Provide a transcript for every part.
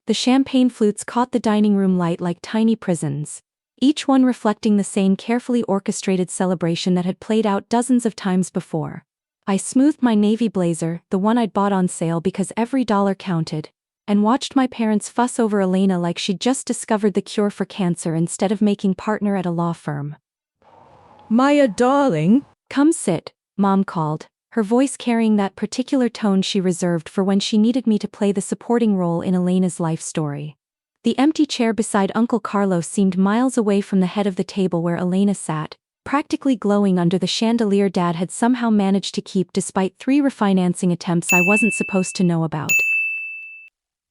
The champagne flutes caught the dining room light like tiny prisons, each one reflecting the same carefully orchestrated celebration that had played out dozens of times before. I smoothed my navy blazer, the one I'd bought on sale because every dollar counted, and watched my parents fuss over Elena like she'd just discovered the cure for cancer instead of making partner at a law firm. "Maya, darling." "Come sit," Mom called, her voice carrying that particular tone she reserved for when she needed me to play the supporting role in Elena's life story. The empty chair beside Uncle Carlos seemed miles away from the head of the table where Elena sat, practically glowing under the chandelier Dad had somehow managed to keep despite 3 refinancing attempts I wasn't supposed to know about.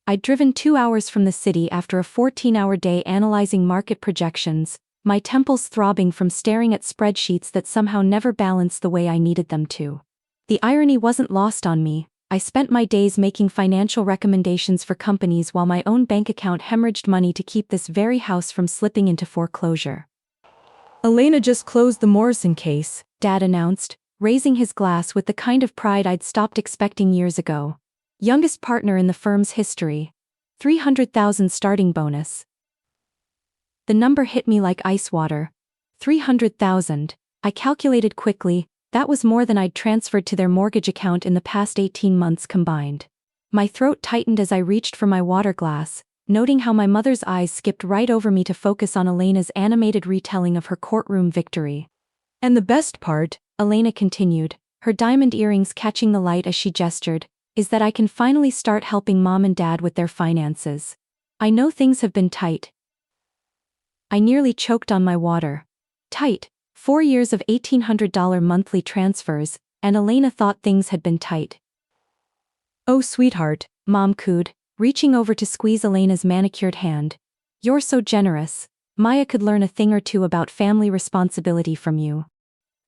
I'd driven 2 hours from the city after a 14-hour day analyzing market projections, my temples throbbing from staring at spreadsheets that somehow never balanced the way I needed them to. The irony wasn't lost on me. I spent my days making financial recommendations for companies while my own bank account hemorrhaged money to keep this very house from slipping into foreclosure. "Elena just closed the Morrison case," Dad announced, raising his glass with the kind of pride I'd stopped expecting years ago. Youngest partner in the firm's history. $300,000 starting bonus. The number hit me like ice water. 300,000. I calculated quickly, that was more than I'd transferred to their mortgage account in the past 18 months combined. My throat tightened as I reached for my water glass, noting how my mother's eyes skipped right over me to focus on Elena's animated retelling of her courtroom victory. "And the best part," Elena continued, her diamond earrings catching the light as she gestured, "is that I can finally start helping Mom and Dad with their finances. I know things have been tight." I nearly choked on my water. Tight. 4 years of $1,800 monthly transfers, and Elena thought things had been tight. "Oh, sweetheart," Mom cooed, reaching over to squeeze Elena's manicured hand. "You're so generous. Maya could learn a thing or two about family responsibility from you."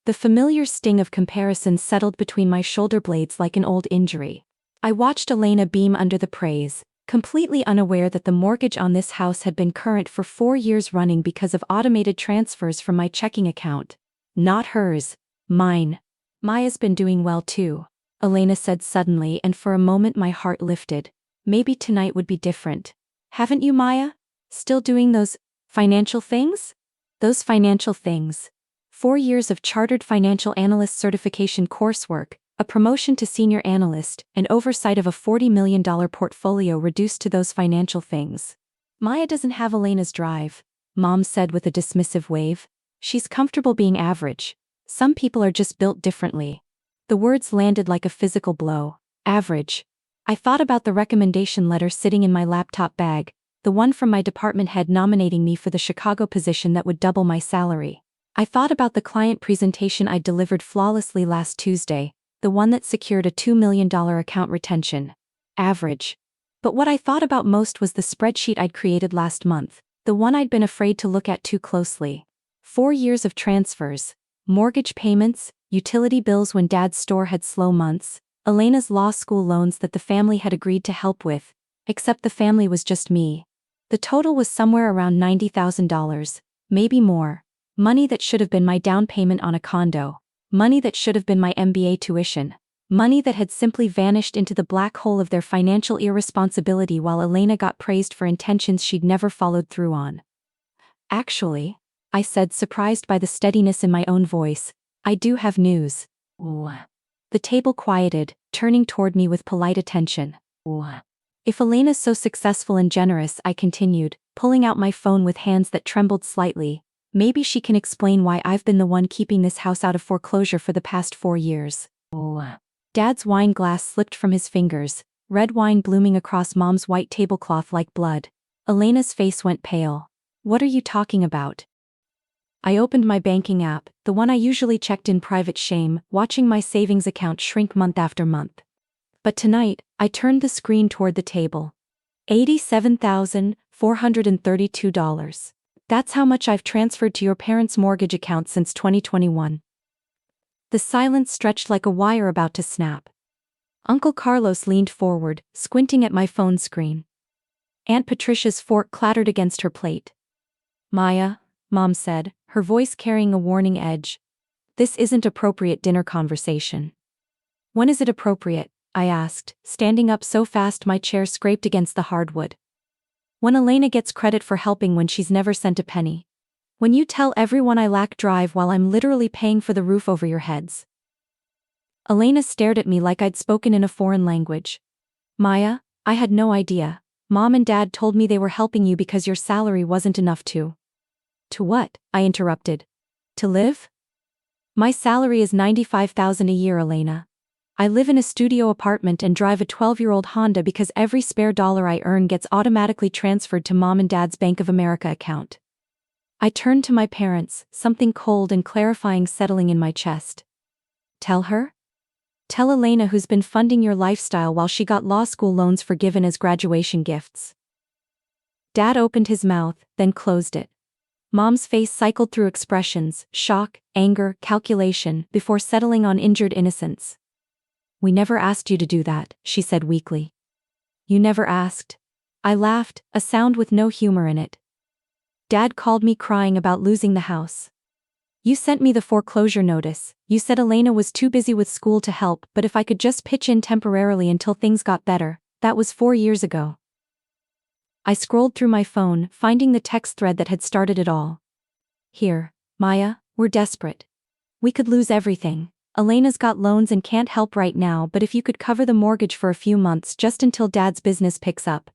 The familiar sting of comparison settled between my shoulder blades like an old injury. I watched Elena beam under the praise, completely unaware that the mortgage on this house had been current for 4 years running because of automated transfers from my checking account. Not hers, mine. "Maya's been doing well too," Elena said suddenly, and for a moment my heart lifted. Maybe tonight would be different. "Haven't you, Maya? Still doing those financial things?" Those financial things. 4 years of chartered financial analyst certification coursework, a promotion to senior analyst, and oversight of a $40 million portfolio reduced to those financial things. "Maya doesn't have Elena's drive," Mom said with a dismissive wave. "She's comfortable being average. Some people are just built differently." The words landed like a physical blow. Average. I thought about the recommendation letter sitting in my laptop bag, the one from my department head nominating me for the Chicago position that would double my salary. I thought about the client presentation I delivered flawlessly last Tuesday, the one that secured a $2 million account retention. Average. But what I thought about most was the spreadsheet I'd created last month, the one I'd been afraid to look at too closely. 4 years of transfers, mortgage payments, utility bills when Dad's store had slow months, Elena's law school loans that the family had agreed to help with, except the family was just me. The total was somewhere around $90,000, maybe more. Money that should have been my down payment on a condo. Money that should have been my MBA tuition. Money that had simply vanished into the black hole of their financial irresponsibility while Elena got praised for intentions she'd never followed through on. "Actually," I said, surprised by the steadiness in my own voice, "I do have news." "Ooh." The table quieted, turning toward me with polite attention. "Ooh." "If Elena's so successful and generous," I continued, pulling out my phone with hands that trembled slightly, "maybe she can explain why I've been the one keeping this house out of foreclosure for the past 4 years. "Ooh." Dad's wine glass slipped from his fingers, red wine blooming across Mom's white tablecloth like blood. Elena's face went pale. "What are you talking about?" I opened my banking app, the one I usually checked in private shame, watching my savings account shrink month after month. But tonight, I turned the screen toward the table. $87,432. That's how much I've transferred to your parents' mortgage account since 2021. The silence stretched like a wire about to snap. Uncle Carlos leaned forward, squinting at my phone screen. Aunt Patricia's fork clattered against her plate. "Maya," Mom said, her voice carrying a warning edge. "This isn't appropriate dinner conversation." "When is it appropriate?" I asked, standing up so fast my chair scraped against the hardwood. When Elena gets credit for helping when she's never sent a penny. When you tell everyone I lack drive while I'm literally paying for the roof over your heads. Elena stared at me like I'd spoken in a foreign language. Maya, I had no idea. Mom and Dad told me they were helping you because your salary wasn't enough to. To what? I interrupted. To live? My salary is $95,000 a year, Elena. I live in a studio apartment and drive a 12-year-old Honda because every spare dollar I earn gets automatically transferred to Mom and Dad's Bank of America account. I turned to my parents, something cold and clarifying settling in my chest. Tell her? Tell Elena who's been funding your lifestyle while she got law school loans forgiven as graduation gifts. Dad opened his mouth, then closed it. Mom's face cycled through expressions, shock, anger, calculation, before settling on injured innocence. We never asked you to do that, she said weakly. You never asked. I laughed, a sound with no humor in it. Dad called me crying about losing the house. You sent me the foreclosure notice. You said Elena was too busy with school to help, but if I could just pitch in temporarily until things got better. That was 4 years ago. I scrolled through my phone, finding the text thread that had started it all. Here, Maya, we're desperate. We could lose everything. Elena's got loans and can't help right now, but if you could cover the mortgage for a few months just until Dad's business picks up.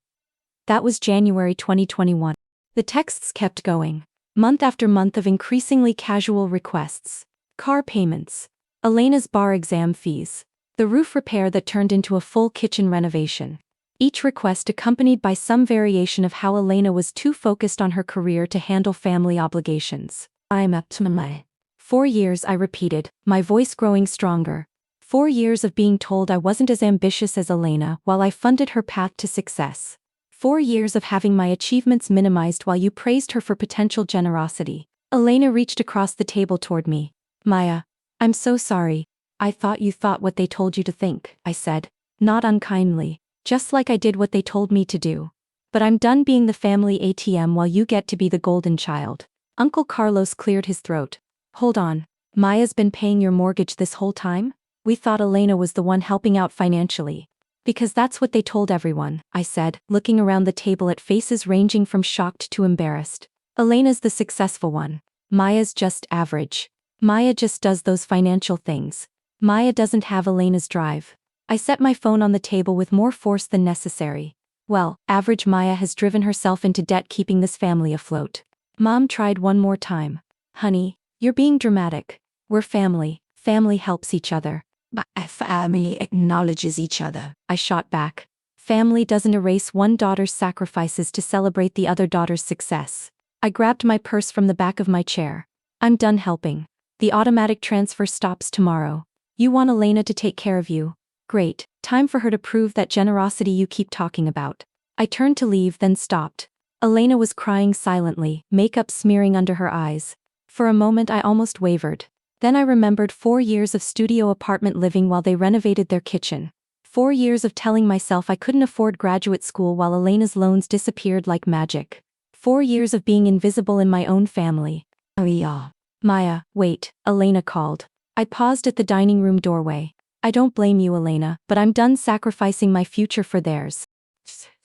That was January 2021. The texts kept going. Month after month of increasingly casual requests. Car payments. Elena's bar exam fees. The roof repair that turned into a full kitchen renovation. Each request accompanied by some variation of how Elena was too focused on her career to handle family obligations. I'm up to my 4 years, I repeated, my voice growing stronger. 4 years of being told I wasn't as ambitious as Elena while I funded her path to success. 4 years of having my achievements minimized while you praised her for potential generosity. Elena reached across the table toward me. Maya, I'm so sorry. I thought you thought what they told you to think, I said, not unkindly, just like I did what they told me to do. But I'm done being the family ATM while you get to be the golden child. Uncle Carlos cleared his throat. Hold on. Maya's been paying your mortgage this whole time? We thought Elena was the one helping out financially. Because that's what they told everyone, I said, looking around the table at faces ranging from shocked to embarrassed. Elena's the successful one. Maya's just average. Maya just does those financial things. Maya doesn't have Elena's drive. I set my phone on the table with more force than necessary. Well, average Maya has driven herself into debt keeping this family afloat. Mom tried one more time. Honey, you're being dramatic. We're family. Family helps each other. But a family acknowledges each other, I shot back. Family doesn't erase one daughter's sacrifices to celebrate the other daughter's success. I grabbed my purse from the back of my chair. I'm done helping. The automatic transfer stops tomorrow. You want Elena to take care of you? Great, time for her to prove that generosity you keep talking about. I turned to leave, then stopped. Elena was crying silently, makeup smearing under her eyes. For a moment I almost wavered. Then I remembered 4 years of studio apartment living while they renovated their kitchen. 4 years of telling myself I couldn't afford graduate school while Elena's loans disappeared like magic. 4 years of being invisible in my own family. Oh yeah. Maya, wait, Elena called. I paused at the dining room doorway. I don't blame you, Elena, but I'm done sacrificing my future for theirs.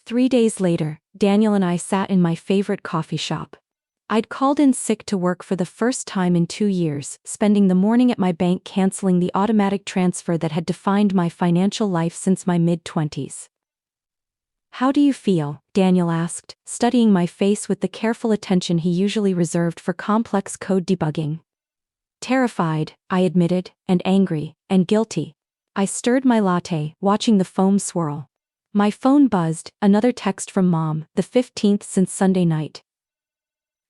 3 days later, Daniel and I sat in my favorite coffee shop. I'd called in sick to work for the first time in 2 years, spending the morning at my bank canceling the automatic transfer that had defined my financial life since my mid-20s. How do you feel? Daniel asked, studying my face with the careful attention he usually reserved for complex code debugging. Terrified, I admitted, and angry, and guilty. I stirred my latte, watching the foam swirl. My phone buzzed, another text from Mom, the 15th since Sunday night.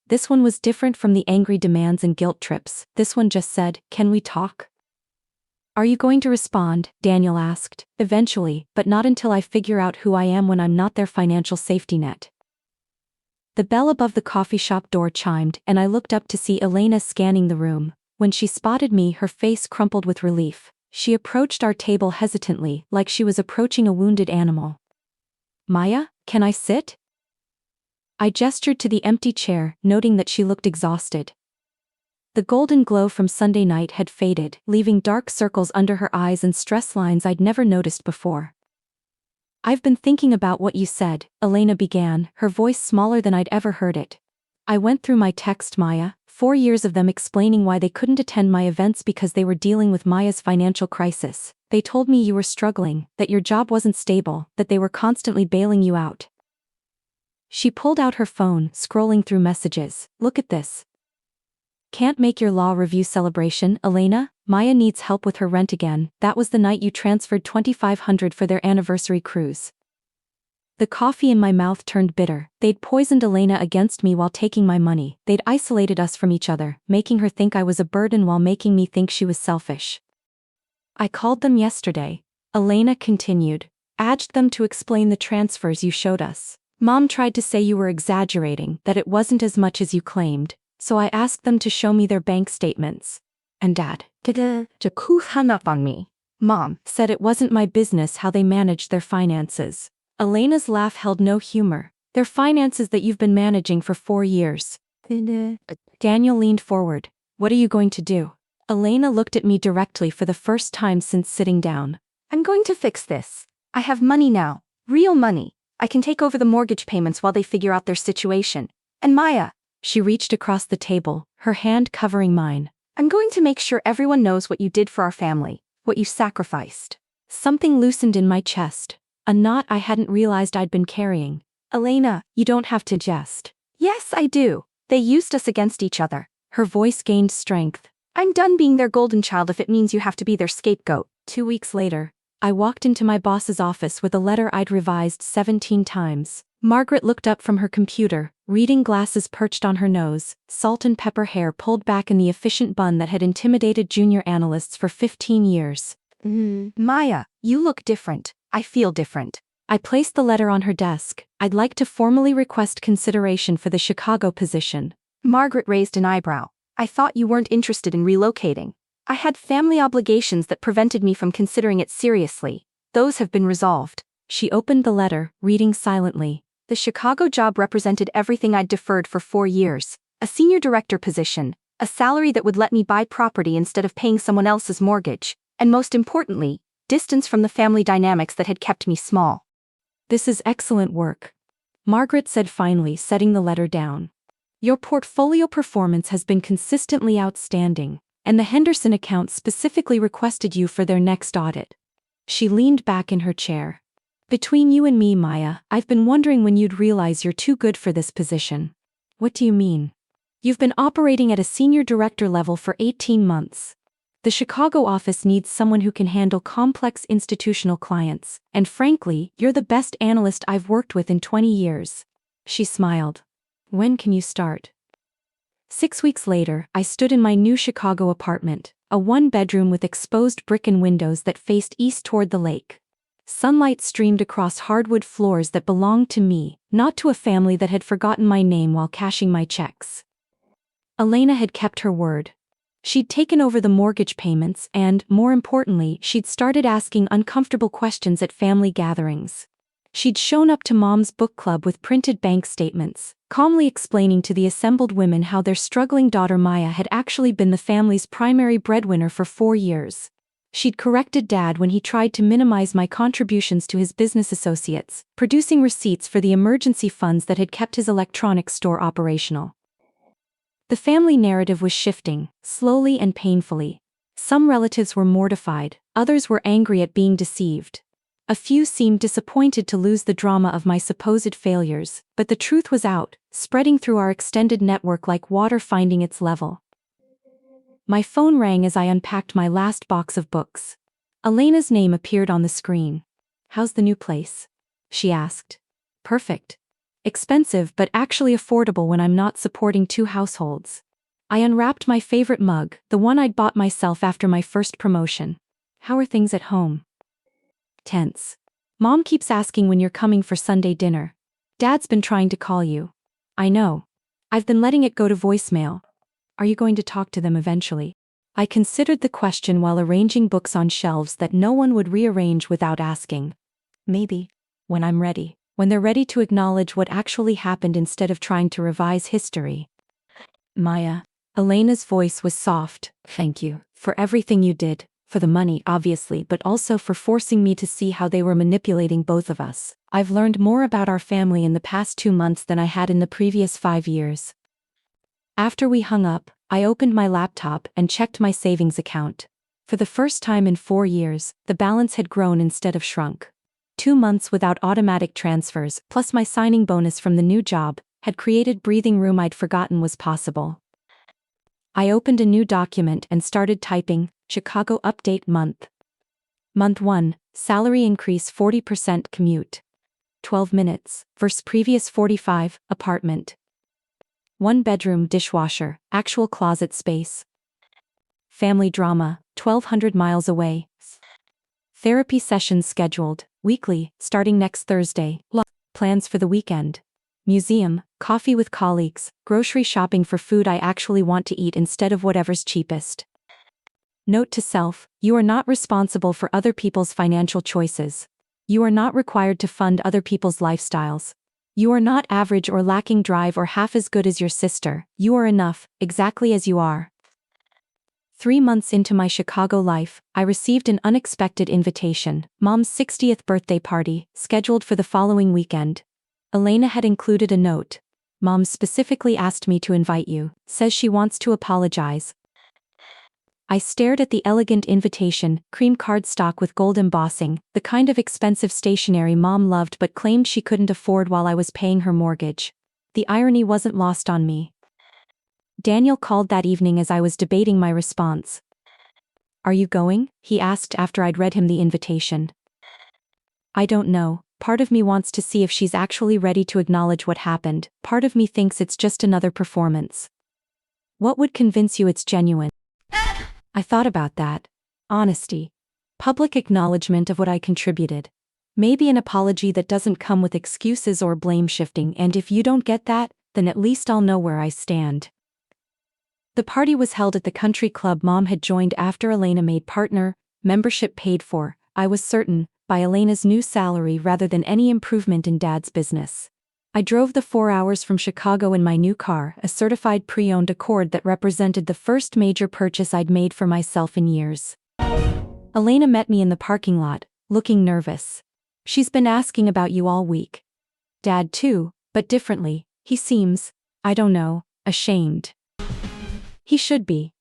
This one was different from the angry demands and guilt trips. This one just said, "Can we talk?" Are you going to respond? Daniel asked, eventually, but not until I figure out who I am when I'm not their financial safety net. The bell above the coffee shop door chimed, and I looked up to see Elena scanning the room. When she spotted me, her face crumpled with relief. She approached our table hesitantly, like she was approaching a wounded animal. Maya, can I sit? I gestured to the empty chair, noting that she looked exhausted. The golden glow from Sunday night had faded, leaving dark circles under her eyes and stress lines I'd never noticed before. I've been thinking about what you said, Elena began, her voice smaller than I'd ever heard it. I went through my text, Maya, 4 years of them explaining why they couldn't attend my events because they were dealing with Maya's financial crisis. They told me you were struggling, that your job wasn't stable, that they were constantly bailing you out. She pulled out her phone, scrolling through messages. Look at this. Can't make your law review celebration, Elena? Maya needs help with her rent again. That was the night you transferred $2,500 for their anniversary cruise. The coffee in my mouth turned bitter. They'd poisoned Elena against me while taking my money. They'd isolated us from each other, making her think I was a burden while making me think she was selfish. I called them yesterday. Elena continued. Asked them to explain the transfers you showed us. Mom tried to say you were exaggerating, that it wasn't as much as you claimed, so I asked them to show me their bank statements. And Dad, hung up on me. Mom said it wasn't my business how they managed their finances. Elena's laugh held no humor. Their finances that you've been managing for 4 years. Daniel leaned forward. What are you going to do? Elena looked at me directly for the first time since sitting down. I'm going to fix this. I have money now. Real money. I can take over the mortgage payments while they figure out their situation. And Maya. She reached across the table, her hand covering mine. I'm going to make sure everyone knows what you did for our family, what you sacrificed. Something loosened in my chest. A knot I hadn't realized I'd been carrying. Elena, you don't have to jest. Yes, I do. They used us against each other. Her voice gained strength. I'm done being their golden child if it means you have to be their scapegoat. 2 weeks later, I walked into my boss's office with a letter I'd revised 17 times. Margaret looked up from her computer, reading glasses perched on her nose, salt and pepper hair pulled back in the efficient bun that had intimidated junior analysts for 15 years. Maya, you look different. I feel different. I placed the letter on her desk. I'd like to formally request consideration for the Chicago position. Margaret raised an eyebrow. I thought you weren't interested in relocating. I had family obligations that prevented me from considering it seriously. Those have been resolved. She opened the letter, reading silently. The Chicago job represented everything I'd deferred for 4 years. A senior director position, a salary that would let me buy property instead of paying someone else's mortgage, and most importantly, distance from the family dynamics that had kept me small. This is excellent work, Margaret said finally, setting the letter down. Your portfolio performance has been consistently outstanding, and the Henderson account specifically requested you for their next audit. She leaned back in her chair. Between you and me, Maya, I've been wondering when you'd realize you're too good for this position. What do you mean? You've been operating at a senior director level for 18 months. The Chicago office needs someone who can handle complex institutional clients, and frankly, you're the best analyst I've worked with in 20 years. She smiled. When can you start? 6 weeks later, I stood in my new Chicago apartment, a 1-bedroom with exposed brick windows that faced east toward the lake. Sunlight streamed across hardwood floors that belonged to me, not to a family that had forgotten my name while cashing my checks. Elena had kept her word. She'd taken over the mortgage payments and, more importantly, she'd started asking uncomfortable questions at family gatherings. She'd shown up to Mom's book club with printed bank statements, calmly explaining to the assembled women how their struggling daughter Maya had actually been the family's primary breadwinner for 4 years. She'd corrected Dad when he tried to minimize my contributions to his business associates, producing receipts for the emergency funds that had kept his electronics store operational. The family narrative was shifting, slowly and painfully. Some relatives were mortified, others were angry at being deceived. A few seemed disappointed to lose the drama of my supposed failures, but the truth was out, spreading through our extended network like water finding its level. My phone rang as I unpacked my last box of books. Elena's name appeared on the screen. How's the new place? She asked. Perfect. Expensive but actually affordable when I'm not supporting 2 households. I unwrapped my favorite mug, the one I'd bought myself after my first promotion. How are things at home? Tense. Mom keeps asking when you're coming for Sunday dinner. Dad's been trying to call you. I know. I've been letting it go to voicemail. Are you going to talk to them eventually? I considered the question while arranging books on shelves that no one would rearrange without asking. Maybe. When I'm ready. When they're ready to acknowledge what actually happened instead of trying to revise history. Maya. Elena's voice was soft. Thank you for everything you did. For the money, obviously, but also for forcing me to see how they were manipulating both of us. I've learned more about our family in the past 2 months than I had in the previous 5 years. After we hung up, I opened my laptop and checked my savings account. For the first time in 4 years, the balance had grown instead of shrunk. 2 months without automatic transfers, plus my signing bonus from the new job, had created breathing room I'd forgotten was possible. I opened a new document and started typing, Chicago update month. Month 1, salary increase 40% commute. 12 minutes, versus previous 45, apartment. 1 bedroom dishwasher, actual closet space. Family drama, 1,200 miles away. Therapy sessions scheduled, weekly, starting next Thursday. Plans for the weekend. Museum, coffee with colleagues, grocery shopping for food I actually want to eat instead of whatever's cheapest. Note to self, you are not responsible for other people's financial choices. You are not required to fund other people's lifestyles. You are not average or lacking drive or half as good as your sister. You are enough, exactly as you are. 3 months into my Chicago life, I received an unexpected invitation, Mom's 60th birthday party, scheduled for the following weekend. Elena had included a note. Mom specifically asked me to invite you, says she wants to apologize. I stared at the elegant invitation, cream cardstock with gold embossing, the kind of expensive stationery Mom loved but claimed she couldn't afford while I was paying her mortgage. The irony wasn't lost on me. Daniel called that evening as I was debating my response. "Are you going?" he asked after I'd read him the invitation. I don't know. Part of me wants to see if she's actually ready to acknowledge what happened. Part of me thinks it's just another performance. What would convince you it's genuine? I thought about that. Honesty. Public acknowledgement of what I contributed. Maybe an apology that doesn't come with excuses or blame shifting, and if you don't get that, then at least I'll know where I stand. The party was held at the country club Mom had joined after Elena made partner, membership paid for, I was certain, by Elena's new salary rather than any improvement in Dad's business. I drove the 4 hours from Chicago in my new car, a certified pre-owned Accord that represented the first major purchase I'd made for myself in years. Elena met me in the parking lot, looking nervous. She's been asking about you all week. Dad too, but differently. He seems, I don't know, ashamed. He should be.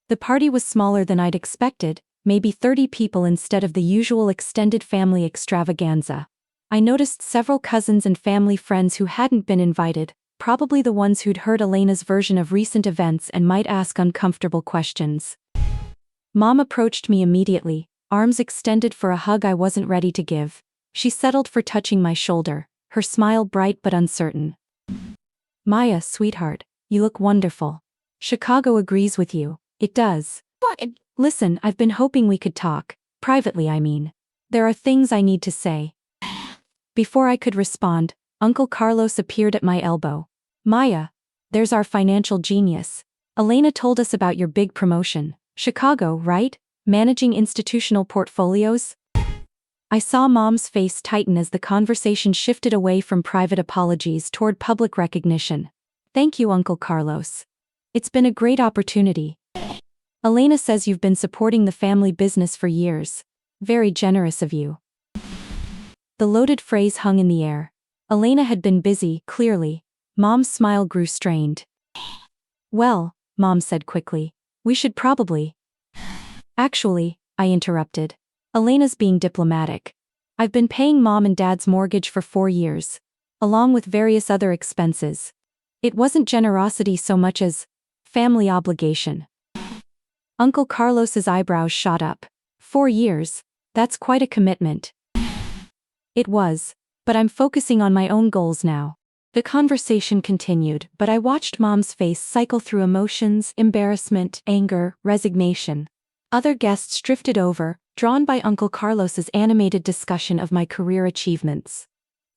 The party was smaller than I'd expected, maybe 30 people instead of the usual extended family extravaganza. I noticed several cousins and family friends who hadn't been invited, probably the ones who'd heard Elena's version of recent events and might ask uncomfortable questions. Mom approached me immediately, arms extended for a hug I wasn't ready to give. She settled for touching my shoulder, her smile bright but uncertain. "Maya, sweetheart, you look wonderful. Chicago agrees with you, it does. Listen, I've been hoping we could talk, privately I mean. There are things I need to say." Before I could respond, Uncle Carlos appeared at my elbow. "Maya, there's our financial genius. Elena told us about your big promotion. Chicago, right? Managing institutional portfolios?" I saw Mom's face tighten as the conversation shifted away from private apologies toward public recognition. "Thank you, Uncle Carlos. It's been a great opportunity. Elena says you've been supporting the family business for years. Very generous of you." The loaded phrase hung in the air. Elena had been busy, clearly. Mom's smile grew strained. "Well," Mom said quickly, "we should probably—" "Actually," I interrupted. "Elena's being diplomatic. I've been paying Mom and Dad's mortgage for 4 years, along with various other expenses. It wasn't generosity so much as family obligation." Uncle Carlos's eyebrows shot up. 4 years? That's quite a commitment. It was, but I'm focusing on my own goals now. The conversation continued, but I watched Mom's face cycle through emotions, embarrassment, anger, resignation. Other guests drifted over, drawn by Uncle Carlos's animated discussion of my career achievements.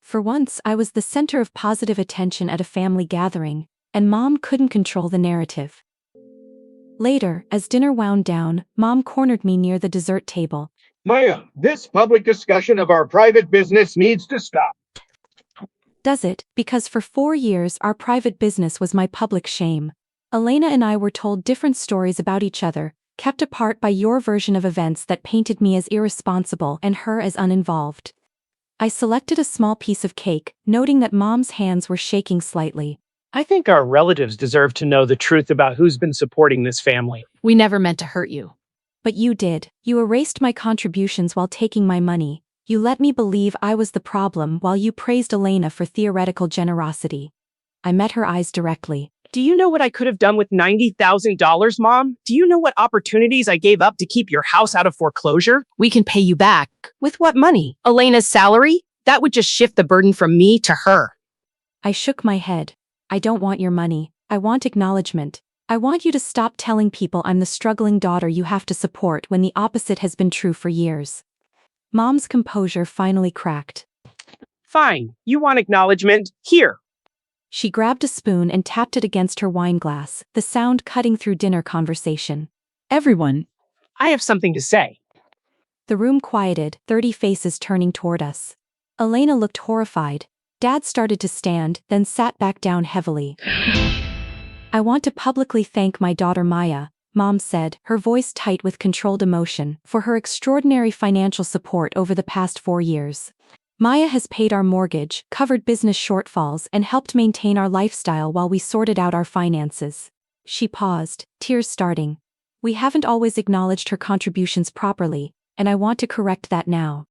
For once, I was the center of positive attention at a family gathering, and Mom couldn't control the narrative. Later, as dinner wound down, Mom cornered me near the dessert table. "Maya, this public discussion of our private business needs to stop." "Does it? Because for 4 years our private business was my public shame. Elena and I were told different stories about each other, kept apart by your version of events that painted me as irresponsible and her as uninvolved. I selected a small piece of cake, noting that Mom's hands were shaking slightly. I think our relatives deserve to know the truth about who's been supporting this family. We never meant to hurt you. But you did. You erased my contributions while taking my money. You let me believe I was the problem while you praised Elena for theoretical generosity. I met her eyes directly. Do you know what I could have done with $90,000, Mom? Do you know what opportunities I gave up to keep your house out of foreclosure? We can pay you back. With what money? Elena's salary? That would just shift the burden from me to her. I shook my head. I don't want your money. I want acknowledgement. I want you to stop telling people I'm the struggling daughter you have to support when the opposite has been true for years. Mom's composure finally cracked. Fine, you want acknowledgement? Here. She grabbed a spoon and tapped it against her wine glass, the sound cutting through dinner conversation. Everyone. I have something to say. The room quieted, 30 faces turning toward us. Elena looked horrified. Dad started to stand, then sat back down heavily. I want to publicly thank my daughter Maya, Mom said, her voice tight with controlled emotion, for her extraordinary financial support over the past 4 years. Maya has paid our mortgage, covered business shortfalls, and helped maintain our lifestyle while we sorted out our finances. She paused, tears starting. We haven't always acknowledged her contributions properly, and I want to correct that now.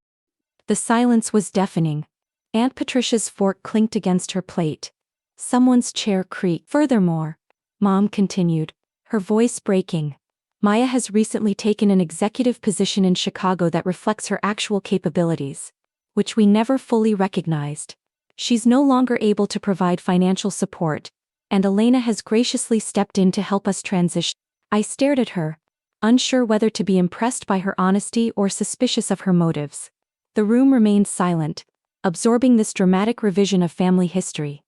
The silence was deafening. Aunt Patricia's fork clinked against her plate. Someone's chair creaked. Furthermore, Mom continued, her voice breaking, Maya has recently taken an executive position in Chicago that reflects her actual capabilities, which we never fully recognized. She's no longer able to provide financial support, and Elena has graciously stepped in to help us transition. I stared at her, unsure whether to be impressed by her honesty or suspicious of her motives. The room remained silent, absorbing this dramatic revision of family history.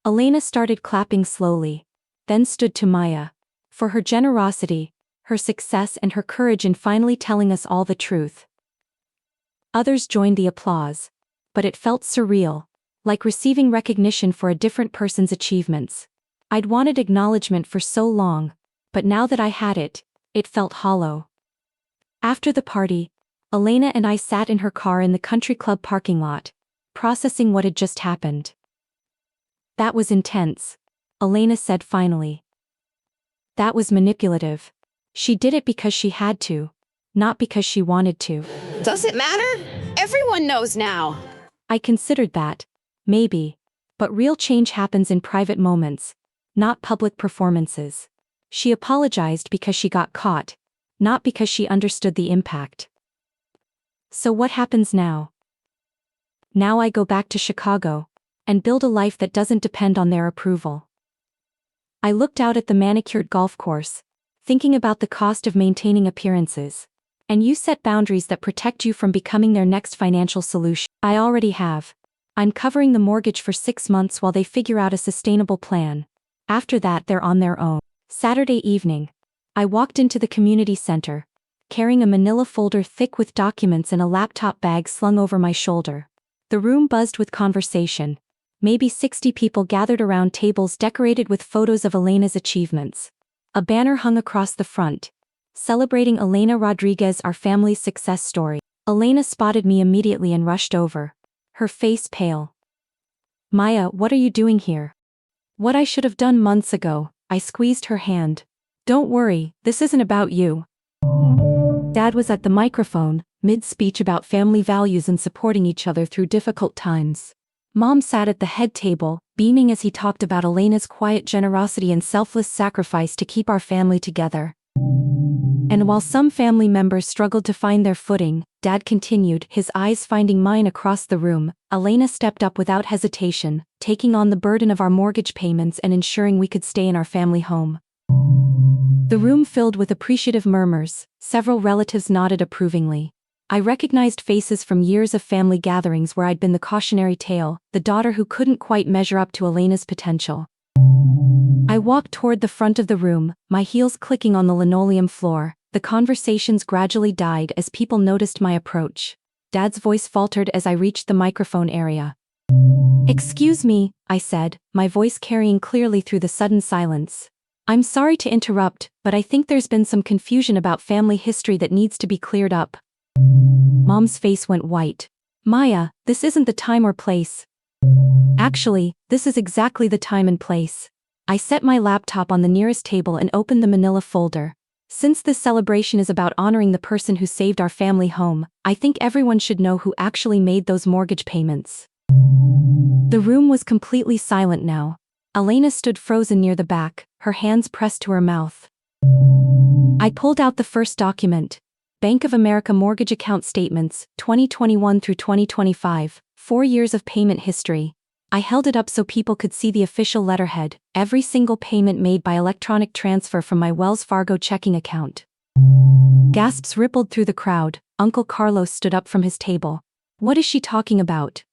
Elena started clapping slowly, then stood to Maya, for her generosity, her success and her courage in finally telling us all the truth. Others joined the applause, but it felt surreal, like receiving recognition for a different person's achievements. I'd wanted acknowledgement for so long, but now that I had it, it felt hollow. After the party, Elena and I sat in her car in the country club parking lot, processing what had just happened. That was intense, Elena said finally. That was manipulative. She did it because she had to, not because she wanted to. Does it matter? Everyone knows now. I considered that, maybe, but real change happens in private moments, not public performances. She apologized because she got caught, not because she understood the impact. So what happens now? Now I go back to Chicago, and build a life that doesn't depend on their approval. I looked out at the manicured golf course, thinking about the cost of maintaining appearances. And you set boundaries that protect you from becoming their next financial solution. I already have. I'm covering the mortgage for 6 months while they figure out a sustainable plan. After that, they're on their own. Saturday evening, I walked into the community center, carrying a manila folder thick with documents and a laptop bag slung over my shoulder. The room buzzed with conversation. Maybe 60 people gathered around tables decorated with photos of Elena's achievements. A banner hung across the front, celebrating Elena Rodriguez, our family's success story. Elena spotted me immediately and rushed over, her face pale. Maya, what are you doing here? What I should have done months ago. I squeezed her hand. Don't worry, this isn't about you. Dad was at the microphone, mid-speech about family values and supporting each other through difficult times. Mom sat at the head table, beaming as he talked about Elena's quiet generosity and selfless sacrifice to keep our family together. And while some family members struggled to find their footing, Dad continued, his eyes finding mine across the room. Elena stepped up without hesitation, taking on the burden of our mortgage payments and ensuring we could stay in our family home. The room filled with appreciative murmurs, several relatives nodded approvingly. I recognized faces from years of family gatherings where I'd been the cautionary tale, the daughter who couldn't quite measure up to Elena's potential. I walked toward the front of the room, my heels clicking on the linoleum floor. The conversations gradually died as people noticed my approach. Dad's voice faltered as I reached the microphone area. Excuse me, I said, my voice carrying clearly through the sudden silence. I'm sorry to interrupt, but I think there's been some confusion about family history that needs to be cleared up. Mom's face went white. Maya, this isn't the time or place. Actually, this is exactly the time and place. I set my laptop on the nearest table and opened the manila folder. Since this celebration is about honoring the person who saved our family home, I think everyone should know who actually made those mortgage payments. The room was completely silent now. Elena stood frozen near the back, her hands pressed to her mouth. I pulled out the first document. Bank of America Mortgage Account Statements, 2021 through 2025, 4 years of payment history. I held it up so people could see the official letterhead, every single payment made by electronic transfer from my Wells Fargo checking account. Gasps rippled through the crowd. Uncle Carlos stood up from his table. What is she talking about?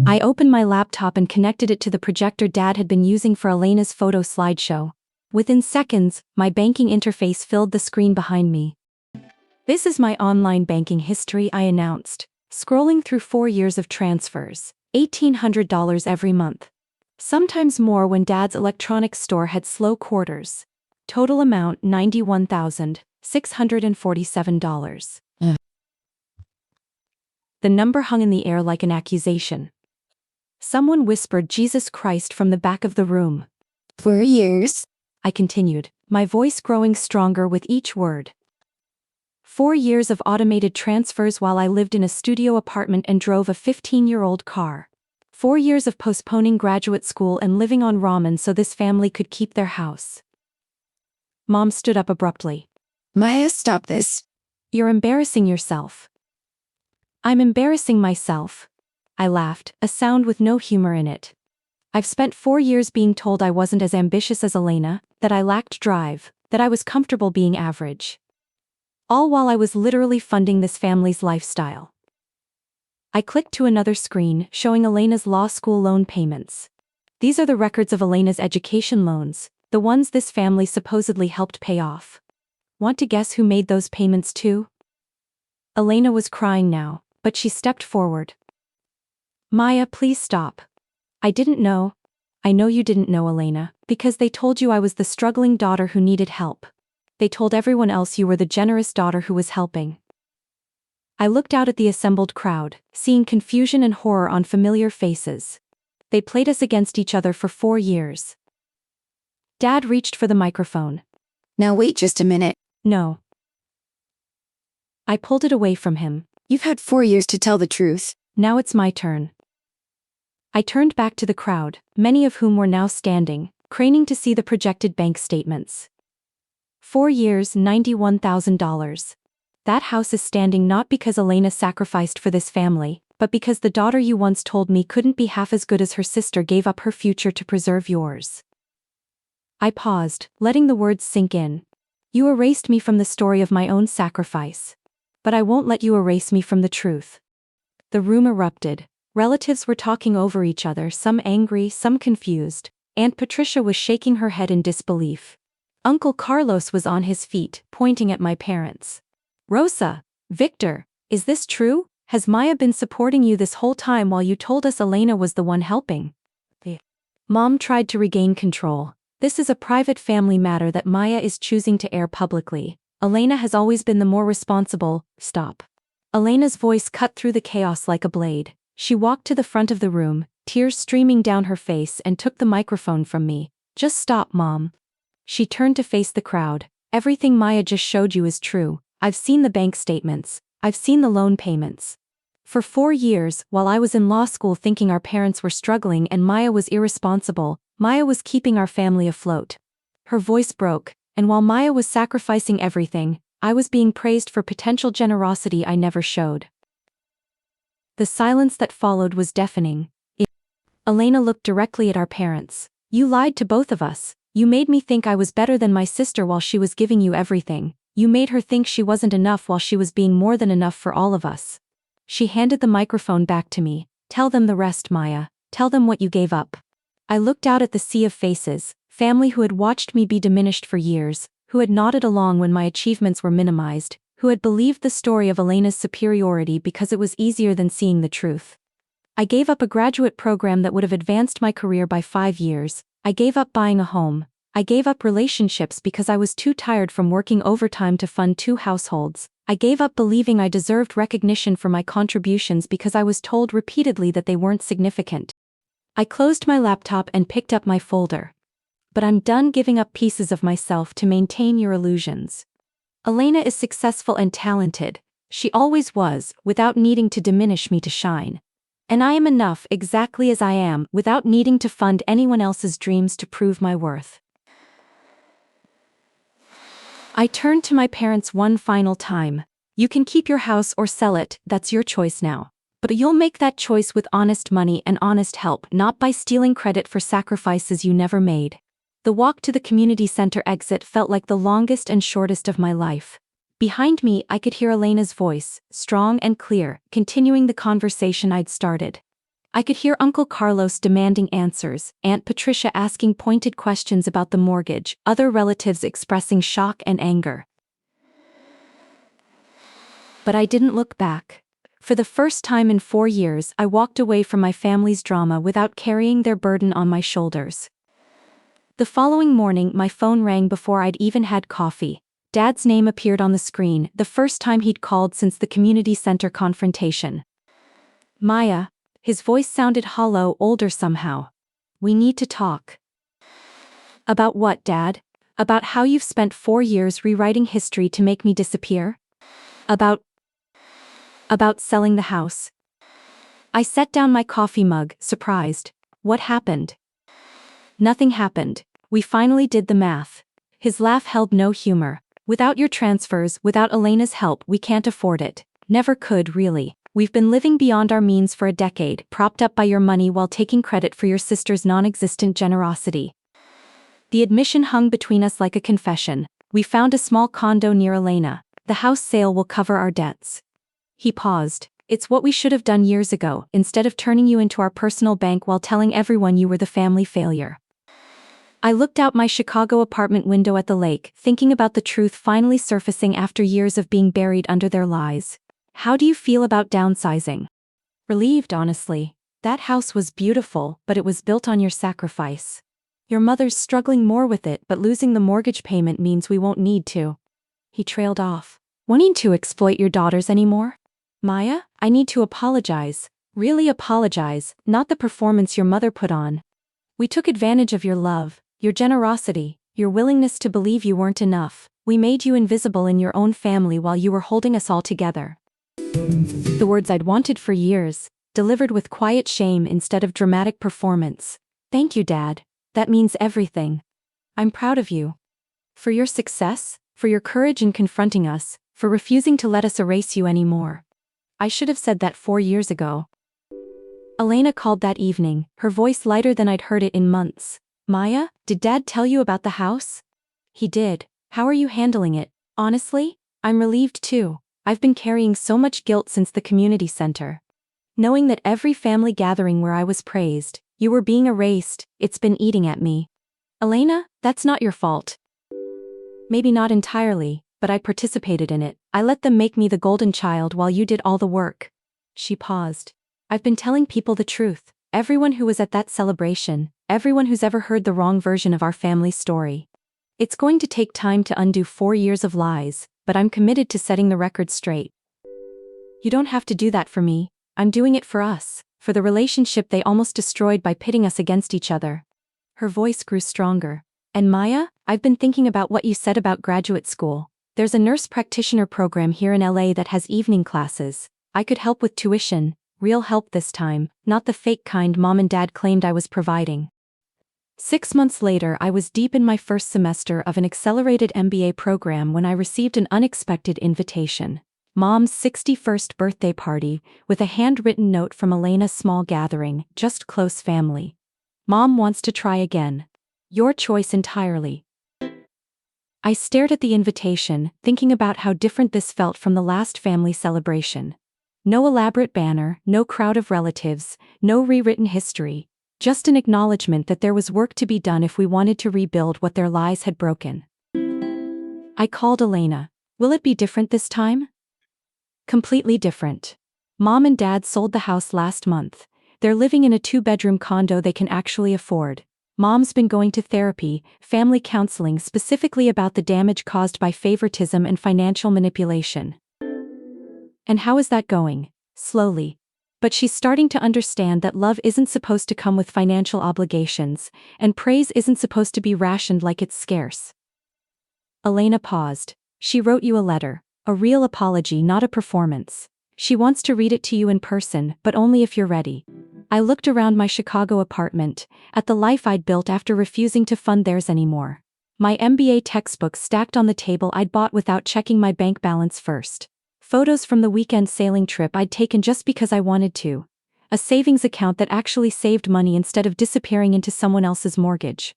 I opened my laptop and connected it to the projector Dad had been using for Elena's photo slideshow. Within seconds, my banking interface filled the screen behind me. This is my online banking history, I announced, scrolling through 4 years of transfers. $1,800 every month. Sometimes more when Dad's electronics store had slow quarters. Total amount $91,647. The number hung in the air like an accusation. Someone whispered Jesus Christ from the back of the room. 4 years? I continued, my voice growing stronger with each word. 4 years of automated transfers while I lived in a studio apartment and drove a 15-year-old car. 4 years of postponing graduate school and living on ramen so this family could keep their house. Mom stood up abruptly. Maya, stop this. You're embarrassing yourself. I'm embarrassing myself. I laughed, a sound with no humor in it. I've spent 4 years being told I wasn't as ambitious as Elena, that I lacked drive, that I was comfortable being average. All while I was literally funding this family's lifestyle. I clicked to another screen, showing Elena's law school loan payments. These are the records of Elena's education loans, the ones this family supposedly helped pay off. Want to guess who made those payments too? Elena was crying now, but she stepped forward. Maya, please stop. I didn't know. I know you didn't know, Elena, because they told you I was the struggling daughter who needed help. They told everyone else you were the generous daughter who was helping. I looked out at the assembled crowd, seeing confusion and horror on familiar faces. They played us against each other for 4 years. Dad reached for the microphone. Now wait just a minute. No. I pulled it away from him. You've had 4 years to tell the truth. Now it's my turn. I turned back to the crowd, many of whom were now standing, craning to see the projected bank statements. 4 years, $91,000. That house is standing not because Elena sacrificed for this family, but because the daughter you once told me couldn't be half as good as her sister gave up her future to preserve yours. I paused, letting the words sink in. You erased me from the story of my own sacrifice. But I won't let you erase me from the truth. The room erupted. Relatives were talking over each other, some angry, some confused. Aunt Patricia was shaking her head in disbelief. Uncle Carlos was on his feet, pointing at my parents. Rosa, Victor, is this true? Has Maya been supporting you this whole time while you told us Elena was the one helping? Mom tried to regain control. This is a private family matter that Maya is choosing to air publicly. Elena has always been the more responsible. Stop. Elena's voice cut through the chaos like a blade. She walked to the front of the room, tears streaming down her face, and took the microphone from me. Just stop, Mom. She turned to face the crowd. Everything Maya just showed you is true. I've seen the bank statements. I've seen the loan payments. For 4 years, while I was in law school thinking our parents were struggling and Maya was irresponsible, Maya was keeping our family afloat. Her voice broke, and while Maya was sacrificing everything, I was being praised for potential generosity I never showed. The silence that followed was deafening. Elena looked directly at our parents. You lied to both of us. You made me think I was better than my sister while she was giving you everything. You made her think she wasn't enough while she was being more than enough for all of us. She handed the microphone back to me. Tell them the rest, Maya. Tell them what you gave up. I looked out at the sea of faces, family who had watched me be diminished for years, who had nodded along when my achievements were minimized, who had believed the story of Elena's superiority because it was easier than seeing the truth. I gave up a graduate program that would have advanced my career by 5 years. I gave up buying a home. I gave up relationships because I was too tired from working overtime to fund 2 households. I gave up believing I deserved recognition for my contributions because I was told repeatedly that they weren't significant. I closed my laptop and picked up my folder. But I'm done giving up pieces of myself to maintain your illusions. Elena is successful and talented. She always was, without needing to diminish me to shine. And I am enough exactly as I am, without needing to fund anyone else's dreams to prove my worth. I turned to my parents one final time. You can keep your house or sell it, that's your choice now. But you'll make that choice with honest money and honest help, not by stealing credit for sacrifices you never made. The walk to the community center exit felt like the longest and shortest of my life. Behind me, I could hear Elena's voice, strong and clear, continuing the conversation I'd started. I could hear Uncle Carlos demanding answers, Aunt Patricia asking pointed questions about the mortgage, other relatives expressing shock and anger. But I didn't look back. For the first time in 4 years, I walked away from my family's drama without carrying their burden on my shoulders. The following morning, my phone rang before I'd even had coffee. Dad's name appeared on the screen, the first time he'd called since the community center confrontation. Maya. His voice sounded hollow, older somehow. We need to talk. About what, Dad? About how you've spent 4 years rewriting history to make me disappear? About selling the house. I set down my coffee mug, surprised. What happened? Nothing happened. We finally did the math. His laugh held no humor. Without your transfers, without Elena's help, we can't afford it. Never could, really. We've been living beyond our means for a decade, propped up by your money while taking credit for your sister's non-existent generosity. The admission hung between us like a confession. We found a small condo near Elena. The house sale will cover our debts. He paused. It's what we should have done years ago, instead of turning you into our personal bank while telling everyone you were the family failure. I looked out my Chicago apartment window at the lake, thinking about the truth finally surfacing after years of being buried under their lies. How do you feel about downsizing? Relieved, honestly. That house was beautiful, but it was built on your sacrifice. Your mother's struggling more with it, but losing the mortgage payment means we won't need to. He trailed off. Wanting to exploit your daughters anymore? Maya, I need to apologize. Really apologize, not the performance your mother put on. We took advantage of your love, your generosity, your willingness to believe you weren't enough. We made you invisible in your own family while you were holding us all together. The words I'd wanted for years, delivered with quiet shame instead of dramatic performance. Thank you, Dad. That means everything. I'm proud of you. For your success, for your courage in confronting us, for refusing to let us erase you anymore. I should have said that 4 years ago. Elena called that evening, her voice lighter than I'd heard it in months. Maya, did Dad tell you about the house? He did. How are you handling it? Honestly, I'm relieved too. I've been carrying so much guilt since the community center. Knowing that every family gathering where I was praised, you were being erased, it's been eating at me. Elena, that's not your fault. Maybe not entirely, but I participated in it. I let them make me the golden child while you did all the work. She paused. I've been telling people the truth. Everyone who was at that celebration, everyone who's ever heard the wrong version of our family story. It's going to take time to undo 4 years of lies, but I'm committed to setting the record straight. You don't have to do that for me. I'm doing it for us, for the relationship they almost destroyed by pitting us against each other. Her voice grew stronger. And Maya, I've been thinking about what you said about graduate school. There's a nurse practitioner program here in LA that has evening classes. I could help with tuition, real help this time, not the fake kind Mom and Dad claimed I was providing. 6 months later, I was deep in my first semester of an accelerated MBA program when I received an unexpected invitation. Mom's 61st birthday party, with a handwritten note from Elena's small gathering, just close family. Mom wants to try again. Your choice entirely. I stared at the invitation, thinking about how different this felt from the last family celebration. No elaborate banner, no crowd of relatives, no rewritten history, just an acknowledgement that there was work to be done if we wanted to rebuild what their lies had broken. I called Elena. Will it be different this time? Completely different. Mom and Dad sold the house last month. They're living in a 2-bedroom condo they can actually afford. Mom's been going to therapy, family counseling specifically about the damage caused by favoritism and financial manipulation. And how is that going? Slowly. But she's starting to understand that love isn't supposed to come with financial obligations, and praise isn't supposed to be rationed like it's scarce. Elena paused. She wrote you a letter, a real apology, not a performance. She wants to read it to you in person, but only if you're ready. I looked around my Chicago apartment, at the life I'd built after refusing to fund theirs anymore. My MBA textbooks stacked on the table I'd bought without checking my bank balance first. Photos from the weekend sailing trip I'd taken just because I wanted to. A savings account that actually saved money instead of disappearing into someone else's mortgage.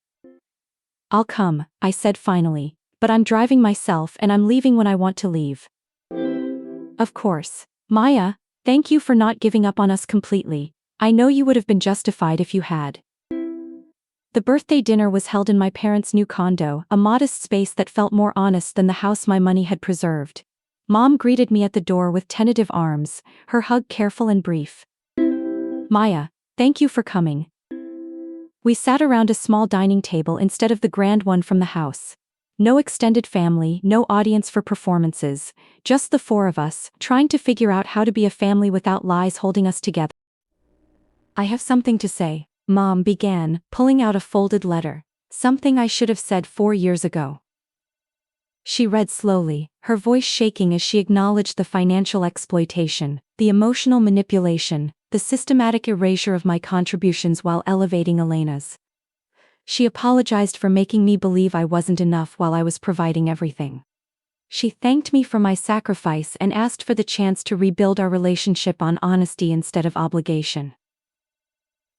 I'll come, I said finally, but I'm driving myself and I'm leaving when I want to leave. Of course. Maya, thank you for not giving up on us completely. I know you would have been justified if you had. The birthday dinner was held in my parents' new condo, a modest space that felt more honest than the house my money had preserved. Mom greeted me at the door with tentative arms, her hug careful and brief. Maya, thank you for coming. We sat around a small dining table instead of the grand one from the house. No extended family, no audience for performances, just the four of us, trying to figure out how to be a family without lies holding us together. I have something to say, Mom began, pulling out a folded letter. Something I should have said 4 years ago. She read slowly, her voice shaking as she acknowledged the financial exploitation, the emotional manipulation, the systematic erasure of my contributions while elevating Elena's. She apologized for making me believe I wasn't enough while I was providing everything. She thanked me for my sacrifice and asked for the chance to rebuild our relationship on honesty instead of obligation.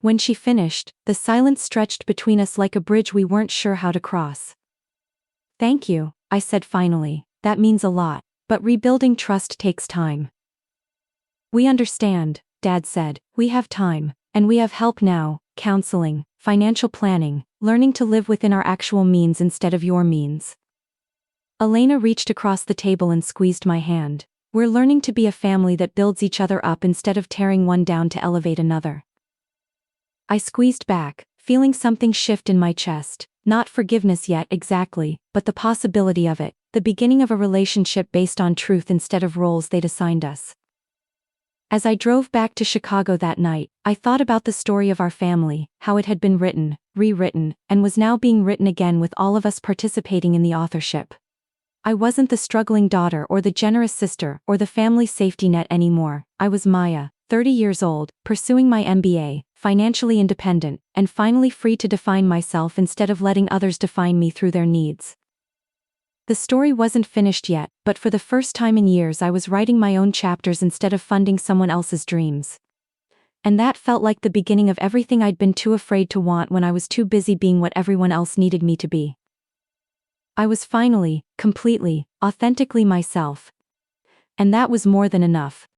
When she finished, the silence stretched between us like a bridge we weren't sure how to cross. Thank you, I said finally, that means a lot, but rebuilding trust takes time. We understand, Dad said, we have time, and we have help now, counseling, financial planning, learning to live within our actual means instead of your means. Elena reached across the table and squeezed my hand. We're learning to be a family that builds each other up instead of tearing one down to elevate another. I squeezed back, feeling something shift in my chest. Not forgiveness yet exactly, but the possibility of it, the beginning of a relationship based on truth instead of roles they'd assigned us. As I drove back to Chicago that night, I thought about the story of our family, how it had been written, rewritten, and was now being written again with all of us participating in the authorship. I wasn't the struggling daughter or the generous sister or the family safety net anymore. I was Maya, 30 years old, pursuing my MBA, financially independent, and finally free to define myself instead of letting others define me through their needs. The story wasn't finished yet, but for the first time in years I was writing my own chapters instead of funding someone else's dreams. And that felt like the beginning of everything I'd been too afraid to want when I was too busy being what everyone else needed me to be. I was finally, completely, authentically myself. And that was more than enough.